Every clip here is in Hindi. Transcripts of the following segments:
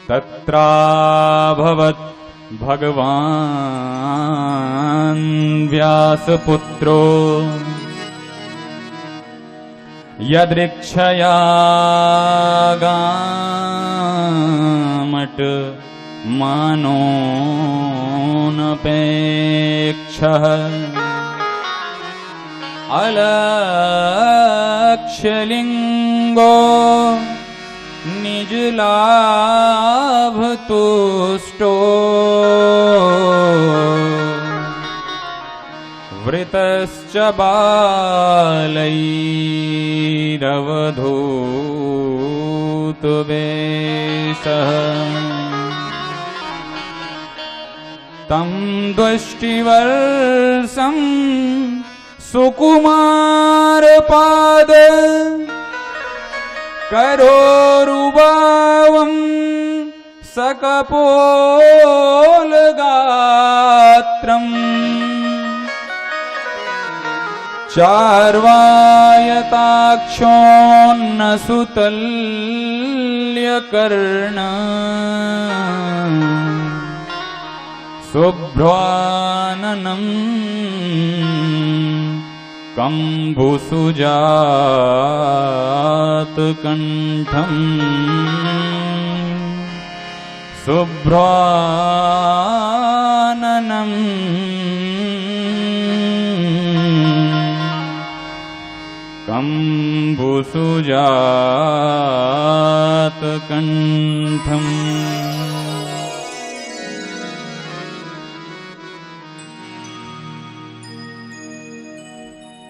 तत्राभवत् भगवान् व्यासपुत्रो यदृक्षया गामट मानोऽनपेक्षः अलक्ष्यलिङ्गो निजलाभतुष्टो वृतश्च बालैरवधूतवेषः तं द्वष्टिवर्षं सुकुमारपाद करोरुभावं सकपोलगात्रम् चार्वायताक्षोन्नसुतल्यकर्ण शुभ्राननं कम्बुसुजातकण्ठम् शुभ्राननं कम्बुसुजातकण्ठम्।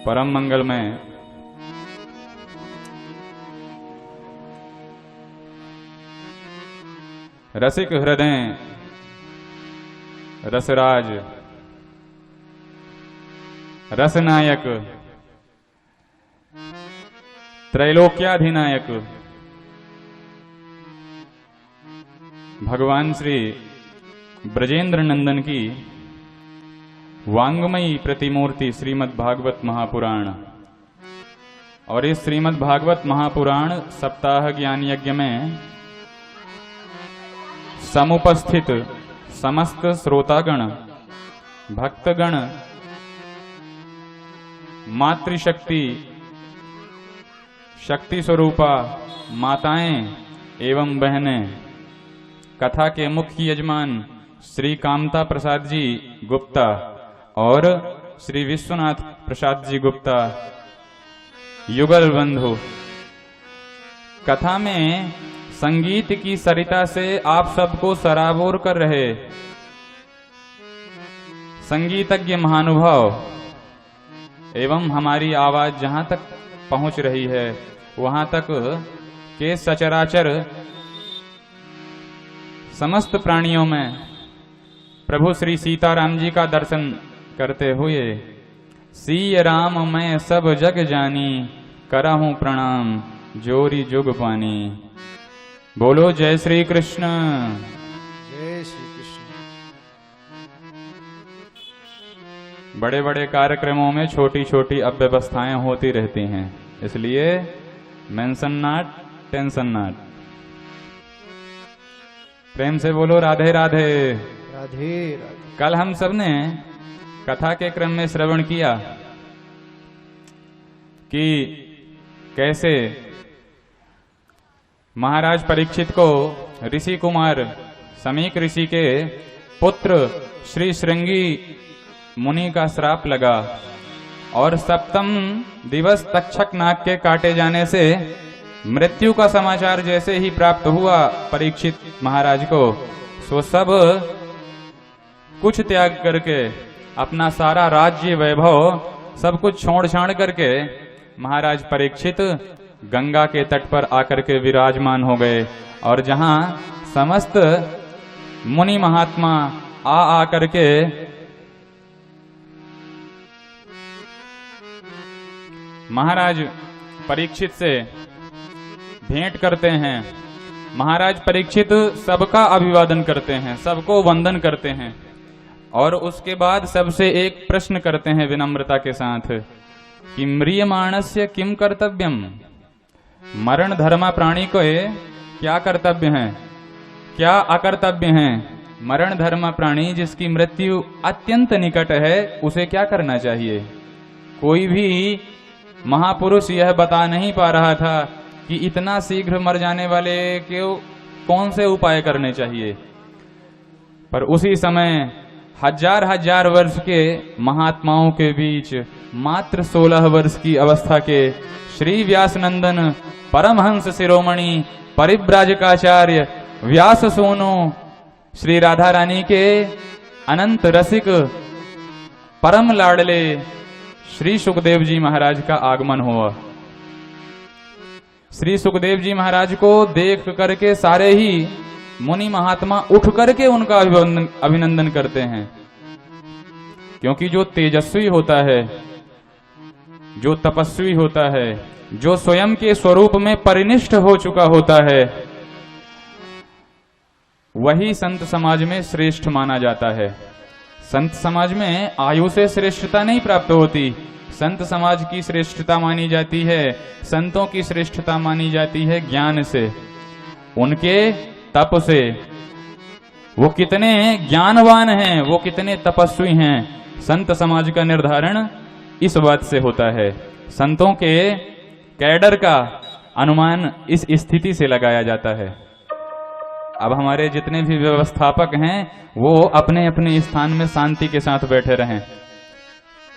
परम मंगल में रसिक हृदय रसराज रसनायक त्रैलोक्याधिनायक भगवान श्री ब्रजेंद्र नंदन की वांगमयी प्रतिमूर्ति श्रीमद् भागवत महापुराण और इस श्रीमद् भागवत महापुराण सप्ताह ज्ञान यज्ञ में समुपस्थित समस्त श्रोतागण भक्तगण मातृशक्ति शक्ति स्वरूपा माताएं एवं बहनें कथा के मुख्य यजमान श्री कामता प्रसाद जी गुप्ता और श्री विश्वनाथ प्रसाद जी गुप्ता युगल बंधु कथा में संगीत की सरिता से आप सबको सराबोर कर रहे संगीतज्ञ महानुभाव एवं हमारी आवाज जहां तक पहुंच रही है वहां तक के सचराचर समस्त प्राणियों में प्रभु श्री सीताराम जी का दर्शन करते हुए सीय राम मैं सब जग जानी करहूं प्रणाम जोरी जुग पानी। बोलो जय श्री कृष्ण। जय श्री कृष्ण। बड़े बड़े कार्यक्रमों में छोटी छोटी अव्यवस्थाएं होती रहती हैं, इसलिए मेंशन नॉट टेंशन नॉट। प्रेम से बोलो राधे राधे। राधे राधे। कल हम सब ने कथा के क्रम में श्रवण किया कि कैसे महाराज परीक्षित को ऋषि कुमार समीक ऋषि के पुत्र श्री श्रृंगी मुनि का श्राप लगा और सप्तम दिवस तक्षक नाग के काटे जाने से मृत्यु का समाचार जैसे ही प्राप्त हुआ परीक्षित महाराज को, सो सब कुछ त्याग करके अपना सारा राज्य वैभव सब कुछ छोड़ छाड़ करके महाराज परीक्षित गंगा के तट पर आकर के विराजमान हो गए और जहां समस्त मुनि महात्मा आ करके महाराज परीक्षित से भेंट करते हैं। महाराज परीक्षित सबका अभिवादन करते हैं, सबको वंदन करते हैं और उसके बाद सबसे एक प्रश्न करते हैं विनम्रता के साथ कि म्रियमाणस्य किम कर्तव्यम, मरण धर्मा प्राणी को क्या कर्तव्य है। क्या अकर्तव्य हैं? मरण धर्म प्राणी, जिसकी मृत्यु अत्यंत निकट है, उसे क्या करना चाहिए? कोई भी महापुरुष यह बता नहीं पा रहा था कि इतना शीघ्र मर जाने वाले के कौन से उपाय करने चाहिए। पर उसी समय हजार हजार वर्ष के महात्माओं के बीच मात्र 16 वर्ष की अवस्था के श्री व्यासनंदन परमहंस शिरोमणि परिव्राजकाचार्य व्यास सोनो श्री राधा रानी के अनंत रसिक परम लाडले श्री सुखदेव जी महाराज का आगमन हुआ। श्री सुखदेव जी महाराज को देख करके सारे ही मुनि महात्मा उठ करके उनका अभिनंदन करते हैं, क्योंकि जो तेजस्वी होता है, जो तपस्वी होता है, जो स्वयं के स्वरूप में परिनिष्ठ हो चुका होता है, वही संत समाज में श्रेष्ठ माना जाता है। संत समाज में आयु से श्रेष्ठता नहीं प्राप्त होती। संत समाज की श्रेष्ठता मानी जाती है, संतों की श्रेष्ठता मानी जाती है ज्ञान से, उनके तप से। वो कितने ज्ञानवान हैं, वो कितने तपस्वी हैं, संत समाज का निर्धारण इस बात से होता है। संतों के कैडर का अनुमान इस स्थिति से लगाया जाता है। अब हमारे जितने भी व्यवस्थापक हैं वो अपने अपने स्थान में शांति के साथ बैठे रहें।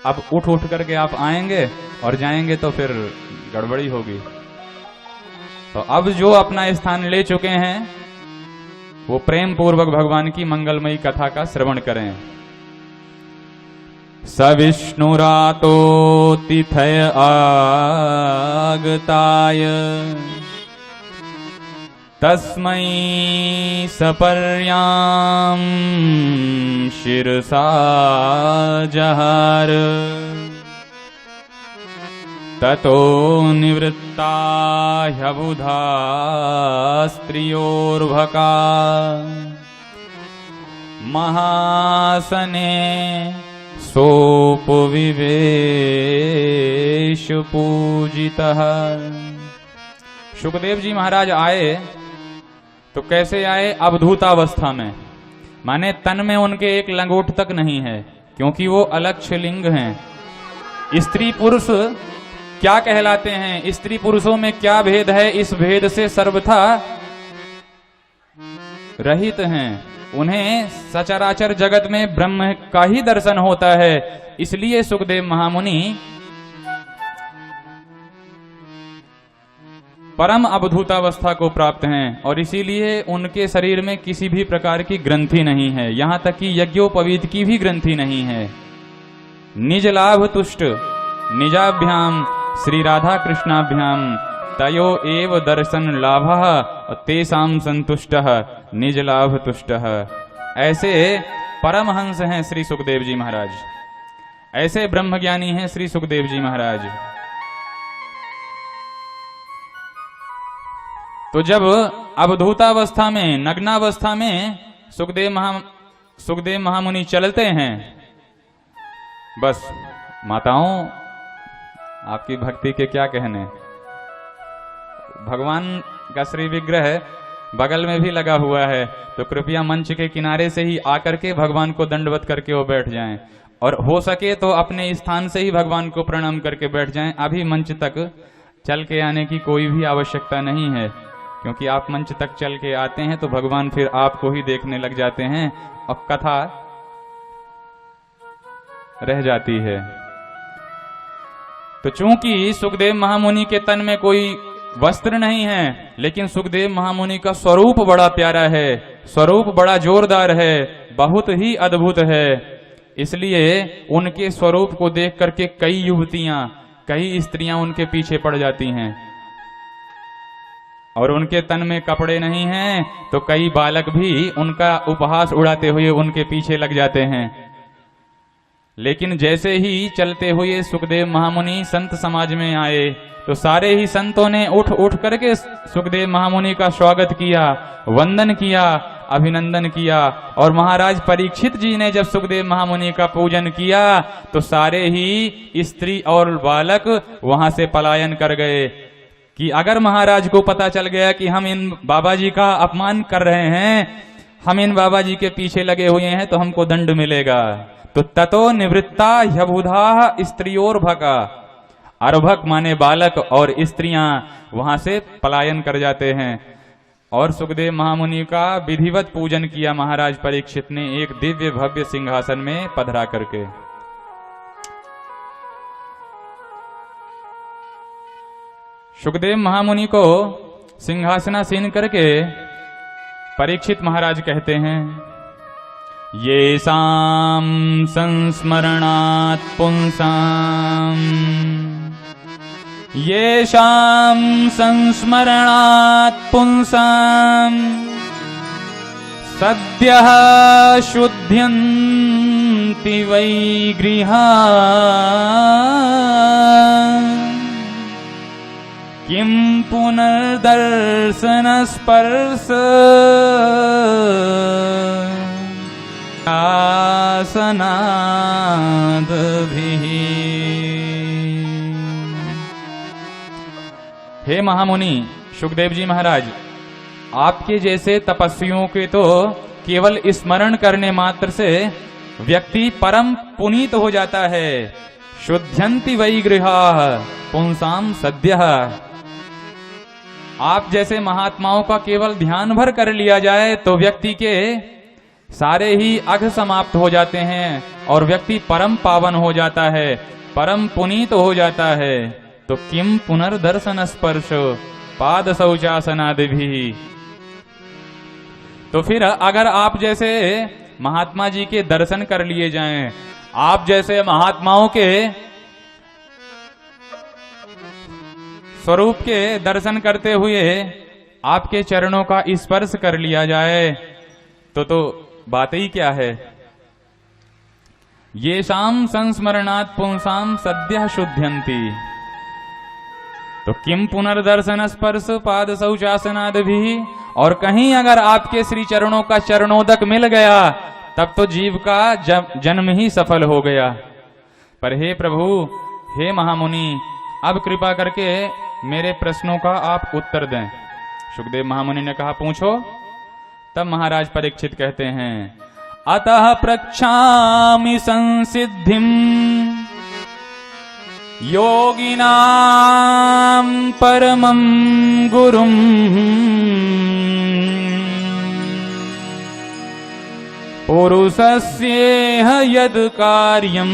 अब उठ उठ करके आप आएंगे और जाएंगे तो फिर गड़बड़ी होगी। तो अब जो अपना स्थान ले चुके हैं वो प्रेम पूर्वक भगवान की मंगलमयी कथा का श्रवण करें। सविष्णुरातो तिथय आगताय तस्मै सपर्यां शिरसा जहार ततो निवृत्ता ह्यबुधा स्त्रियोर्भका महासने सोपविवेश पूजितः। सुखदेव जी महाराज आए तो कैसे आए? अवधूतावस्था में, माने तन में उनके एक लंगोट तक नहीं है, क्योंकि वो अलक्ष्य लिंग हैं। स्त्री पुरुष क्या कहलाते हैं, स्त्री पुरुषों में क्या भेद है, इस भेद से सर्वथा रहित हैं। उन्हें सचराचर जगत में ब्रह्म का ही दर्शन होता है। इसलिए सुखदेव महामुनि परम अवधूतावस्था को प्राप्त हैं, और इसीलिए उनके शरीर में किसी भी प्रकार की ग्रंथि नहीं है, यहां तक कि यज्ञोपवीत की भी ग्रंथि नहीं है। निज लाभ तुष्ट निजाभ्याम श्री राधा कृष्णाभ्याम तयो एव दर्शन लाभः तेषां संतुष्टः निज लाभ तुष्टः। ऐसे परमहंस हैं श्री सुखदेव जी महाराज, ऐसे ब्रह्मज्ञानी हैं श्री सुखदेव जी महाराज। तो जब अवधूतावस्था में, नग्नावस्था में सुखदेव महामुनि चलते हैं, बस माताओं आपकी भक्ति के क्या कहने। भगवान का श्री विग्रह बगल में भी लगा हुआ है, तो कृपया मंच के किनारे से ही आकर के भगवान को दंडवत करके वो बैठ जाएं, और हो सके तो अपने स्थान से ही भगवान को प्रणाम करके बैठ जाएं। अभी मंच तक चल के आने की कोई भी आवश्यकता नहीं है, क्योंकि आप मंच तक चल के आते हैं तो भगवान फिर आपको ही देखने लग जाते हैं और कथा रह जाती है। तो चूंकि सुखदेव महामुनि के तन में कोई वस्त्र नहीं है, लेकिन सुखदेव महामुनि का स्वरूप बड़ा प्यारा है, स्वरूप बड़ा जोरदार है, बहुत ही अद्भुत है। इसलिए उनके स्वरूप को देख करके कई युवतियां, कई स्त्रियां उनके पीछे पड़ जाती हैं। और उनके तन में कपड़े नहीं हैं तो कई बालक भी उनका उपहास उड़ाते हुए उनके पीछे लग जाते हैं। लेकिन जैसे ही चलते हुए सुखदेव महामुनि संत समाज में आए तो सारे ही संतों ने उठ उठ करके सुखदेव महामुनि का स्वागत किया, वंदन किया, अभिनंदन किया। और महाराज परीक्षित जी ने जब सुखदेव महामुनि का पूजन किया तो सारे ही स्त्री और बालक वहां से पलायन कर गए कि अगर महाराज को पता चल गया कि हम इन बाबा जी का अपमान कर रहे हैं, हम इन बाबा जी के पीछे लगे हुए हैं, तो हमको दंड मिलेगा। तो ततो निवृत्ता ह्यबुधा स्त्रियोर्भका, अर्भक माने बालक और स्त्रियां वहां से पलायन कर जाते हैं। और सुखदेव महामुनि का विधिवत पूजन किया महाराज परीक्षित ने एक दिव्य भव्य सिंहासन में पधरा करके। सुखदेव महामुनि को सिंहासनासीन करके परीक्षित महाराज कहते हैं, ये साम संस्मरणात् पुंसाम, ये शाम संस्मरणात् पुंसाम सद्यः शुद्ध्यन्ति वै गृहा, किं पुनर्दर्शन स्पर्श आसनादभिः। हे महामुनि सुखदेव जी महाराज, आपके जैसे तपस्वियों के तो केवल स्मरण करने मात्र से व्यक्ति परम पुनीत हो जाता है। शुद्ध्यन्ति वै गृहाः पुंसाम सद्यः। आप जैसे महात्माओं का केवल ध्यान भर कर लिया जाए तो व्यक्ति के सारे ही अघ समाप्त हो जाते हैं और व्यक्ति परम पावन हो जाता है, परम पुनीत हो जाता है। तो किम पुनर्दर्शन स्पर्श पाद शौचासनादि भी। तो फिर अगर आप जैसे महात्मा जी के दर्शन कर लिए जाएं, आप जैसे महात्माओं के स्वरूप के दर्शन करते हुए आपके चरणों का स्पर्श कर लिया जाए तो बात ही क्या है। ये शाम संस्मरणात् पुंसाम सद्यः शुद्ध्यन्ति। तो किम पुनर्दर्शन स्पर्श पाद शौचासनाद भी। और कहीं अगर आपके श्री चरणों का चरणोदक मिल गया तब तो जीव का जन्म ही सफल हो गया। पर हे प्रभु, हे महामुनि, अब कृपा करके मेरे प्रश्नों का आप उत्तर दें। सुखदेव महामुनि ने कहा, पूछो। तब महाराज परीक्षित कहते हैं, अतः प्रक्षामि संसिद्धिम योगिनां परमं गुरुं पुरुषस्येह यद् कार्यं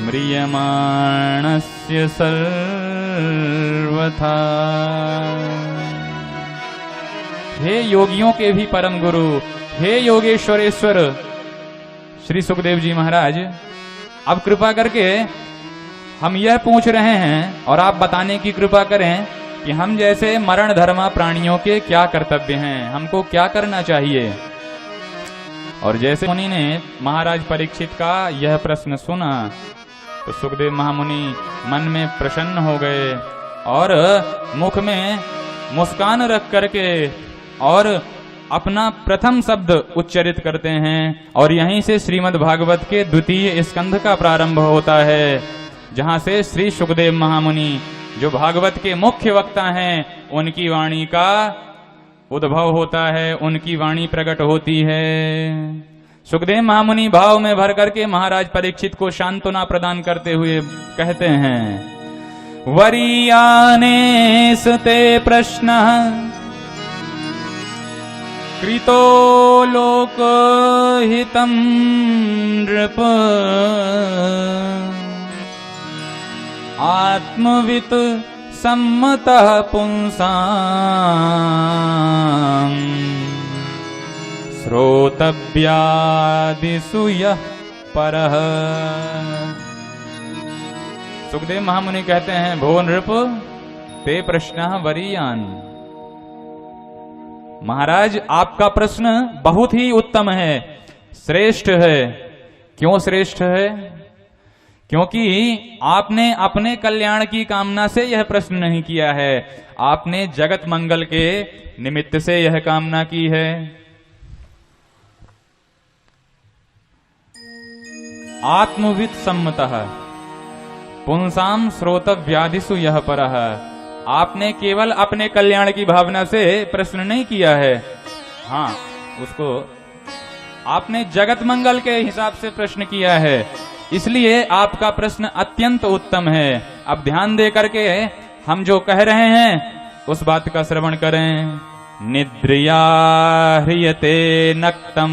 म्रियमाणस्य सर्वथा। हे योगियों के भी परम गुरु, हे योगेश्वरेश्वर श्री सुखदेव जी महाराज, अब कृपा करके हम यह पूछ रहे हैं और आप बताने की कृपा करें कि हम जैसे मरण धर्मा प्राणियों के क्या कर्तव्य हैं, हमको क्या करना चाहिए। और जैसे मुनि ने महाराज परीक्षित का यह प्रश्न सुना तो सुखदेव महामुनि मन में प्रसन्न हो गए और मुख में मुस्कान रख करके और अपना प्रथम शब्द उच्चरित करते हैं। और यहीं से श्रीमद् भागवत के द्वितीय स्कंध का प्रारंभ होता है, जहां से श्री सुखदेव महामुनि जो भागवत के मुख्य वक्ता हैं उनकी वाणी का उद्भव होता है, उनकी वाणी प्रकट होती है। सुखदेव महामुनि भाव में भर करके महाराज परीक्षित को सांत्वना प्रदान करते हुए कहते हैं, वरीयाने सते प्रश्न कृतो लोकहितं नृप आत्मवित् सम्मतः पुंसाम् श्रोतव्यादिषु यः परः। सुखदेव महामुनि कहते हैं, भो नृप ते प्रश्नः वरीयान्। महाराज, आपका प्रश्न बहुत ही उत्तम है, श्रेष्ठ है। क्यों श्रेष्ठ है? क्योंकि आपने अपने कल्याण की कामना से यह प्रश्न नहीं किया है, आपने जगत मंगल के निमित्त से यह कामना की है। आत्मवित् सम्मतः पुंसाम श्रोतव्याधिसु यह परः। आपने केवल अपने कल्याण की भावना से प्रश्न नहीं किया है, हाँ उसको आपने जगत मंगल के हिसाब से प्रश्न किया है, इसलिए आपका प्रश्न अत्यंत उत्तम है। अब ध्यान दे करके हम जो कह रहे हैं उस बात का श्रवण करें। निद्रिया ह्रियते नक्तम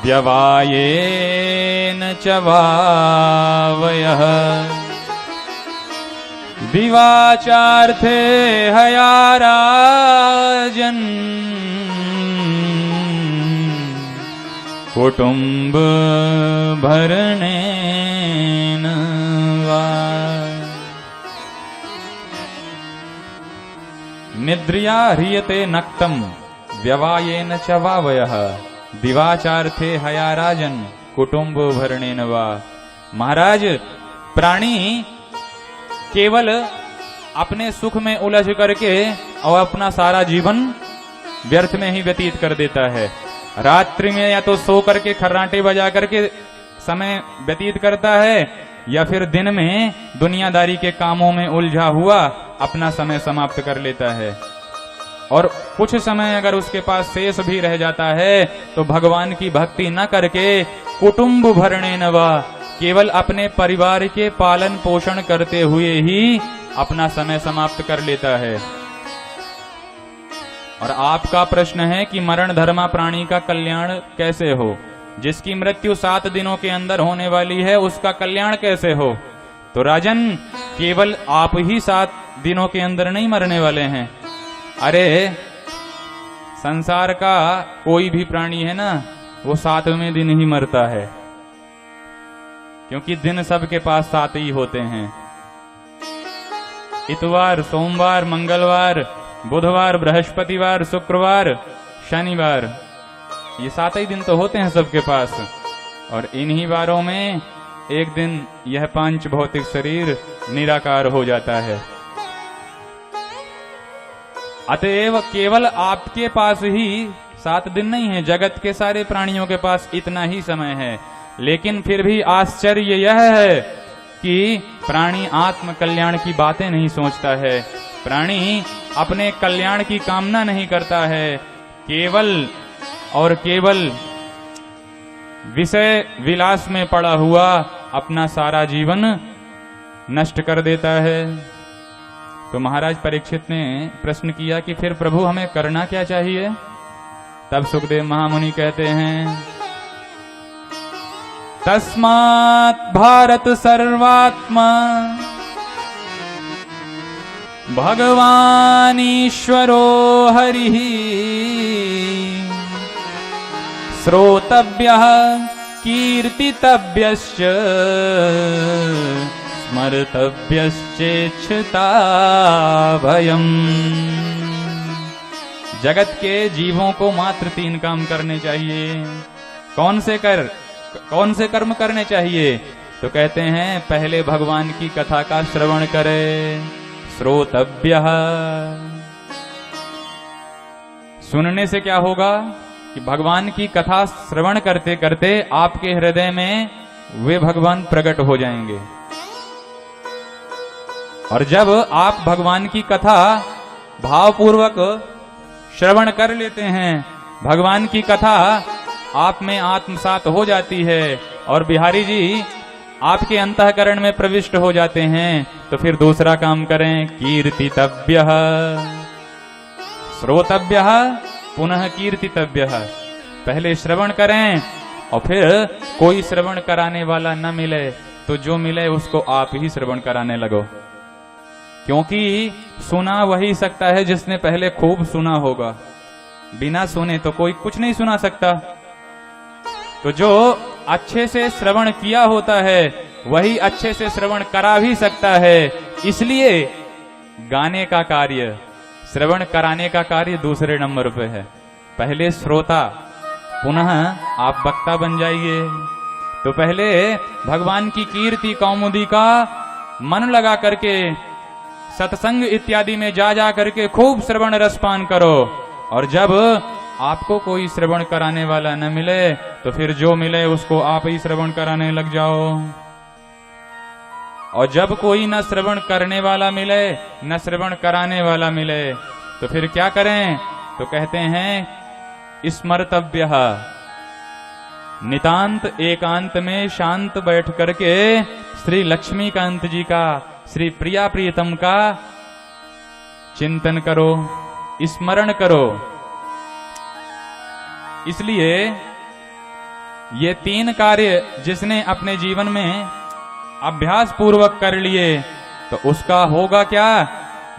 व्यवायेन च वावयः दिवाचार्थे हयाराजन् कुटुंब भरणेन वा। निद्रिया ह्रियते नक्तम व्यवायेन च वावयः दिवाचार्थे हयाराजन कुटुंब भरणेन वा। महाराज, प्राणी केवल अपने सुख में उलझ करके और अपना सारा जीवन व्यर्थ में ही व्यतीत कर देता है। रात्रि में या तो सो करके खर्राटे बजा करके समय व्यतीत करता है, या फिर दिन में दुनियादारी के कामों में उलझा हुआ अपना समय समाप्त कर लेता है। और कुछ समय अगर उसके पास शेष भी रह जाता है तो भगवान की भक्ति न करके कुटुंब भरणेन वा, केवल अपने परिवार के पालन पोषण करते हुए ही अपना समय समाप्त कर लेता है। और आपका प्रश्न है कि मरण धर्मा प्राणी का कल्याण कैसे हो? जिसकी मृत्यु 7 दिनों के अंदर होने वाली है उसका कल्याण कैसे हो? तो राजन, केवल आप ही 7 दिनों के अंदर नहीं मरने वाले हैं। अरे संसार का कोई भी प्राणी है ना, वो 7वें दिन ही मरता है, क्योंकि दिन सबके पास 7 ही होते हैं। इतवार, सोमवार, मंगलवार, बुधवार, बृहस्पतिवार, शुक्रवार, शनिवार, ये 7 ही दिन तो होते हैं सबके पास। और इन्हीं वारों में एक दिन यह पांच भौतिक शरीर निराकार हो जाता है। अतएव केवल आपके पास ही 7 दिन नहीं है, जगत के सारे प्राणियों के पास इतना ही समय है। लेकिन फिर भी आश्चर्य यह है कि प्राणी आत्म कल्याण की बातें नहीं सोचता है, प्राणी अपने कल्याण की कामना नहीं करता है, केवल और केवल विषय विलास में पड़ा हुआ अपना सारा जीवन नष्ट कर देता है। तो महाराज परीक्षित ने प्रश्न किया कि फिर प्रभु हमें करना क्या चाहिए? तब सुखदेव महामुनि कहते हैं, तस्मात् भारत सर्वात्मा भगवान ईश्वरो हरिः श्रोतव्यः कीर्तितव्यश्च स्मर्तव्यश्चेच्छता भयम्। जगत के जीवों को मात्र 3 काम करने चाहिए। कौन से कर्म करने चाहिए? तो कहते हैं, पहले भगवान की कथा का श्रवण करे, श्रोतव्यः। सुनने से क्या होगा कि भगवान की कथा श्रवण करते करते आपके हृदय में वे भगवान प्रकट हो जाएंगे। और जब आप भगवान की कथा भावपूर्वक श्रवण कर लेते हैं, भगवान की कथा आप में आत्मसात हो जाती है और बिहारी जी आपके अंतःकरण में प्रविष्ट हो जाते हैं, तो फिर दूसरा काम करें, कीर्तितव्यः। श्रोतव्यः पुनः कीर्तितव्यः। पहले श्रवण करें और फिर कोई श्रवण कराने वाला न मिले तो जो मिले उसको आप ही श्रवण कराने लगो, क्योंकि सुना वही सकता है जिसने पहले खूब सुना होगा। बिना सुने तो कोई कुछ नहीं सुना सकता। तो जो अच्छे से श्रवण किया होता है वही अच्छे से श्रवण करा भी सकता है। इसलिए गाने का कार्य, श्रवण कराने का कार्य दूसरे नंबर पे है। पहले श्रोता, पुनः आप वक्ता बन जाइए। तो पहले भगवान की कीर्ति कौमुदी का मन लगा करके सत्संग इत्यादि में जा करके खूब श्रवण रसपान करो। और जब आपको कोई श्रवण कराने वाला न मिले तो फिर जो मिले उसको आप ही श्रवण कराने लग जाओ। और जब कोई न श्रवण करने वाला मिले न श्रवण कराने वाला मिले तो फिर क्या करें? तो कहते हैं स्मर्तव्य, नितांत एकांत में शांत बैठ करके श्री लक्ष्मीकांत जी का, श्री प्रिया प्रियतम का चिंतन करो, स्मरण करो। इसलिए ये 3 कार्य जिसने अपने जीवन में अभ्यास पूर्वक कर लिए तो उसका होगा क्या?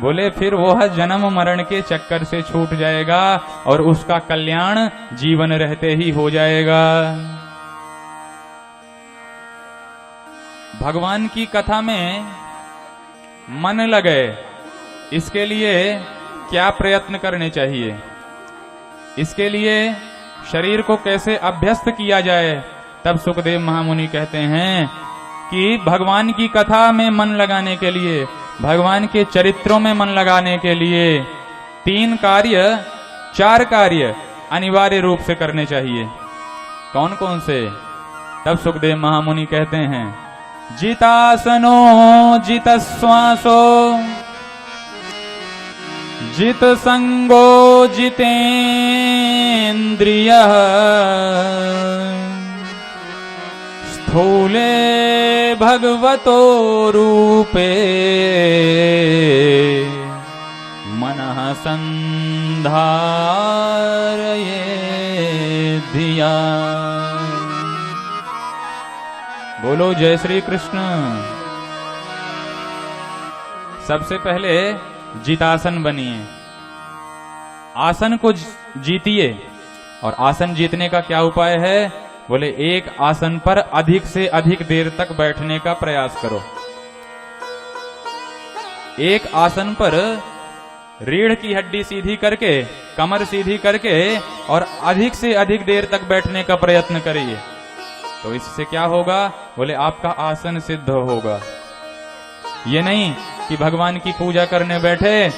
बोले फिर वह जन्म मरण के चक्कर से छूट जाएगा और उसका कल्याण जीवन रहते ही हो जाएगा। भगवान की कथा में मन लगे, इसके लिए क्या प्रयत्न करने चाहिए? इसके लिए शरीर को कैसे अभ्यस्त किया जाए? तब सुखदेव महामुनि कहते हैं कि भगवान की कथा में मन लगाने के लिए, भगवान के चरित्रों में मन लगाने के लिए 3 कार्य 4 कार्य अनिवार्य रूप से करने चाहिए। कौन कौन से? तब सुखदेव महामुनि कहते हैं जितासनो जित श्वासो जित संगो जितेन्द्रिय स्थूले भगवतो रूपे मनः संधारये धिया। बोलो जय श्री कृष्ण। सबसे पहले जितासन बनिए, आसन को जीतिए। और आसन जीतने का क्या उपाय है? बोले एक आसन पर अधिक से अधिक देर तक बैठने का प्रयास करो। एक आसन पर रीढ़ की हड्डी सीधी करके, कमर सीधी करके और अधिक से अधिक देर तक बैठने का प्रयत्न करिए। तो इससे क्या होगा? बोले आपका आसन सिद्ध होगा। ये नहीं कि भगवान की पूजा करने बैठे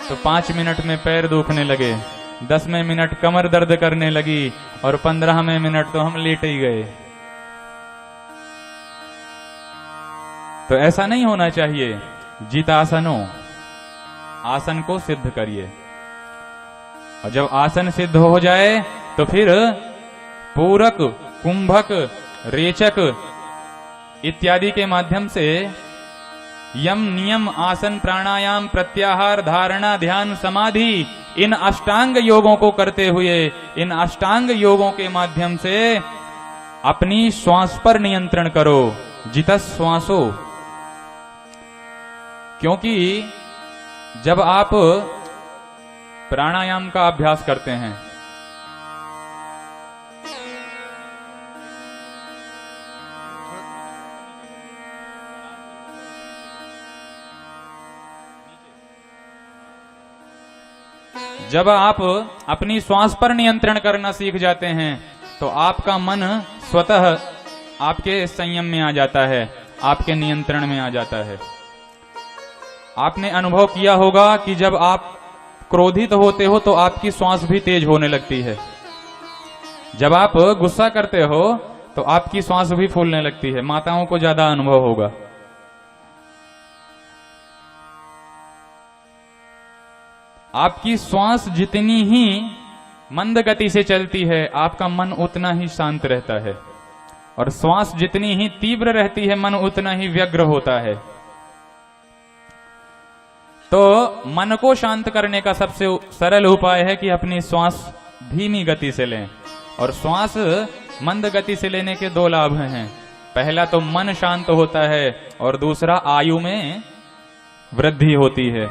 तो 5 मिनट में पैर दुखने लगे, 10वें मिनट कमर दर्द करने लगी और 15वें मिनट तो हम लेट ही गए। तो ऐसा नहीं होना चाहिए। जितासनो, आसन को सिद्ध करिए। और जब आसन सिद्ध हो जाए तो फिर पूरक, कुंभक, रेचक इत्यादि के माध्यम से यम, नियम, आसन, प्राणायाम, प्रत्याहार, धारणा, ध्यान, समाधि, इन अष्टांग योगों को करते हुए, इन अष्टांग योगों के माध्यम से अपनी श्वास पर नियंत्रण करो। जितस श्वासो, क्योंकि जब आप प्राणायाम का अभ्यास करते हैं जब आप अपनी श्वास पर नियंत्रण करना सीख जाते हैं तो आपका मन स्वतः आपके संयम में आ जाता है, आपके नियंत्रण में आ जाता है। आपने अनुभव किया होगा कि जब आप क्रोधित होते हो तो आपकी श्वास भी तेज होने लगती है। जब आप गुस्सा करते हो तो आपकी श्वास भी फूलने लगती है। माताओं को ज्यादा अनुभव होगा। आपकी श्वास जितनी ही मंद गति से चलती है आपका मन उतना ही शांत रहता है, और श्वास जितनी ही तीव्र रहती है मन उतना ही व्यग्र होता है। तो मन को शांत करने का सबसे सरल उपाय है कि अपनी श्वास धीमी गति से लें। और श्वास मंद गति से लेने के 2 लाभ हैं। पहला तो मन शांत होता है और दूसरा आयु में वृद्धि होती है,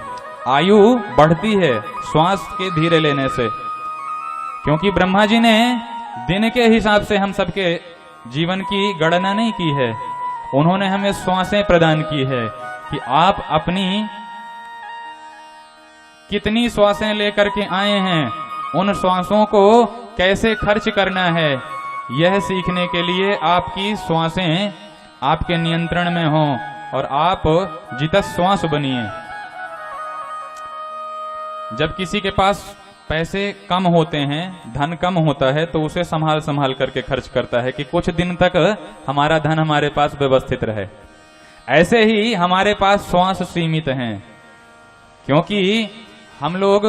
आयु बढ़ती है श्वास के धीरे लेने से। क्योंकि ब्रह्मा जी ने दिन के हिसाब से हम सबके जीवन की गणना नहीं की है, उन्होंने हमें श्वासें प्रदान की है कि आप अपनी कितनी श्वासें लेकर के आए हैं, उन श्वासों को कैसे खर्च करना है, यह सीखने के लिए आपकी श्वासें आपके नियंत्रण में हों और आप जितस श्वास बनिए। जब किसी के पास पैसे कम होते हैं, धन कम होता है, तो उसे संभाल संभाल करके खर्च करता है कि कुछ दिन तक हमारा धन हमारे पास व्यवस्थित रहे। ऐसे ही हमारे पास श्वास सीमित हैं, क्योंकि हम लोग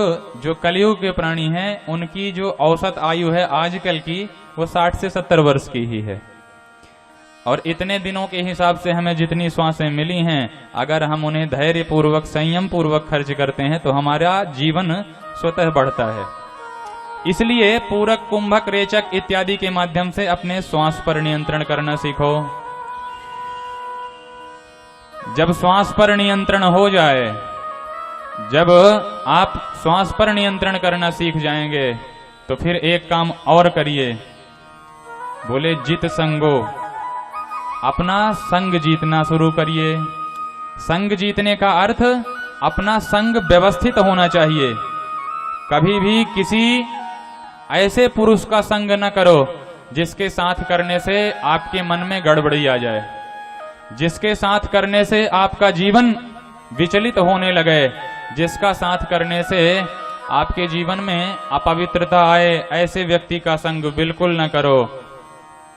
जो कलयुग के प्राणी हैं उनकी जो औसत आयु है आजकल की वो 60 से 70 वर्ष की ही है। और इतने दिनों के हिसाब से हमें जितनी श्वासें मिली हैं, अगर हम उन्हें धैर्य पूर्वक संयम पूर्वक खर्च करते हैं तो हमारा जीवन स्वतः बढ़ता है। इसलिए पूरक, कुंभक, रेचक इत्यादि के माध्यम से अपने श्वास पर नियंत्रण करना सीखो। जब श्वास पर नियंत्रण हो जाए, जब आप श्वास पर नियंत्रण करना सीख जाएंगे तो फिर एक काम और करिए, बोले जित संगो, अपना संग जीतना शुरू करिए। संग जीतने का अर्थ अपना संग व्यवस्थित होना चाहिए। कभी भी किसी ऐसे पुरुष का संग न करो जिसके साथ करने से आपके मन में गड़बड़ी आ जाए, जिसके साथ करने से आपका जीवन विचलित होने लगे, जिसका साथ करने से आपके जीवन में अपवित्रता आए, ऐसे व्यक्ति का संग बिल्कुल न करो।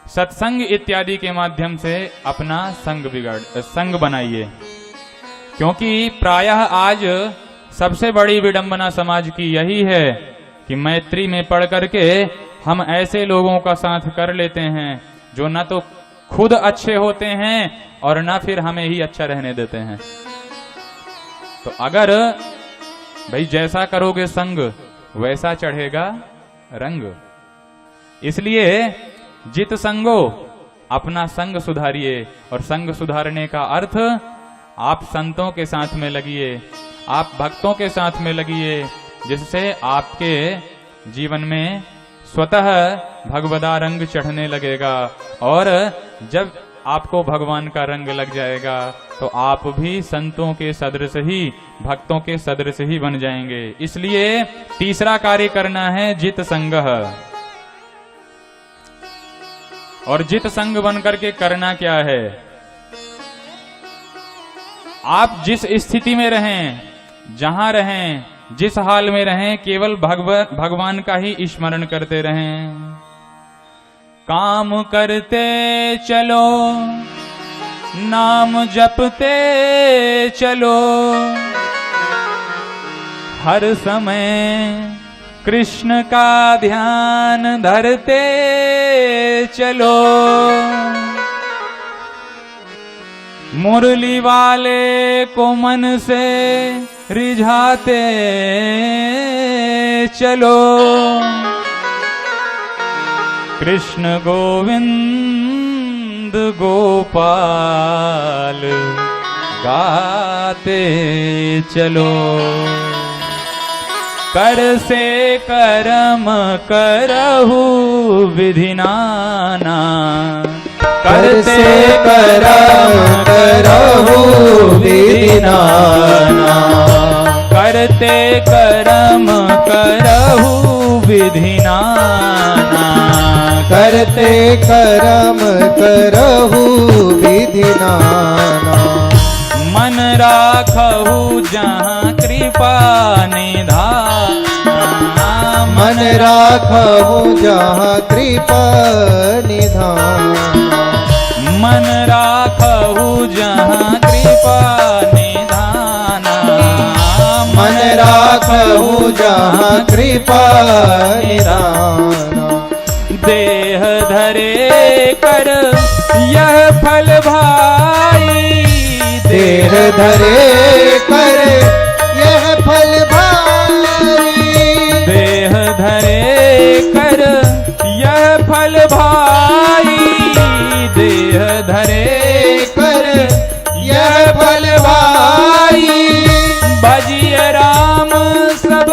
सत्संग इत्यादि के माध्यम से अपना संग बनाइए, क्योंकि प्रायः आज सबसे बड़ी विडंबना समाज की यही है कि मैत्री में पढ़ करके हम ऐसे लोगों का साथ कर लेते हैं जो न तो खुद अच्छे होते हैं और न फिर हमें ही अच्छा रहने देते हैं। तो अगर भाई जैसा करोगे संग वैसा चढ़ेगा रंग। इसलिए जित संगो, अपना संग सुधारिए। और संग सुधारने का अर्थ आप संतों के साथ में लगिए, आप भक्तों के साथ में लगिए, जिससे आपके जीवन में स्वतः भगवदा रंग चढ़ने लगेगा। और जब आपको भगवान का रंग लग जाएगा तो आप भी संतों के सदृश ही, भक्तों के सदृश ही बन जाएंगे। इसलिए तीसरा कार्य करना है जित संगः। और जित संग बन करके करना क्या है? आप जिस स्थिति में रहें, जहां रहें, जिस हाल में रहें, केवल भगवान का ही स्मरण करते रहें। काम करते चलो, नाम जपते चलो, हर समय कृष्ण का ध्यान धरते चलो। मुरली वाले को मन से रिझाते चलो। कृष्ण गोविंद गोपाल गाते चलो। कर से कर्म करहु विधि नाना, कर से कर्म करहु विधि नाना, करते कर्म करहु विधि नाना, करते कर्म करहु विधि नाना। मन राखहु जहाँ कृपा निधाना, मन राखहु जहाँ कृपा निधाना। मन राखहु जहाँ कृपा निधाना, मन राखहु जहाँ कृपा निधाना। देह धरे कर यह फल भाई, देह धरे कर यह फल भाई। देह धरे कर यह फल भाई, देह धरे कर यह फल भाई। भजिए राम सब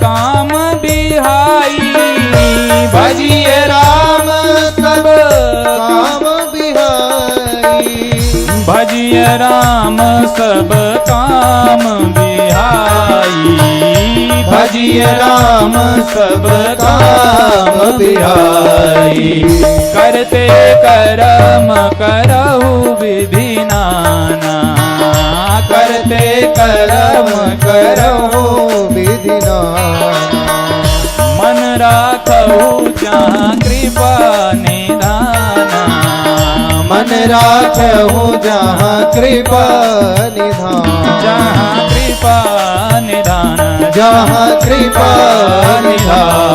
काम बिहाई, भजिए राम सब काम बिहाई। भजिए राम सब काम बिहाई, भजिए राम सब काम बिहाई। करते कर्म करहु विधि नाना, करते कर्म करहु विधि नाना। मन राखहु जहाँ कृपा निधाना, मन राखहूँ जहाँ कृपा निधान, जहाँ कृपा निधान, जहाँ कृपा निधान।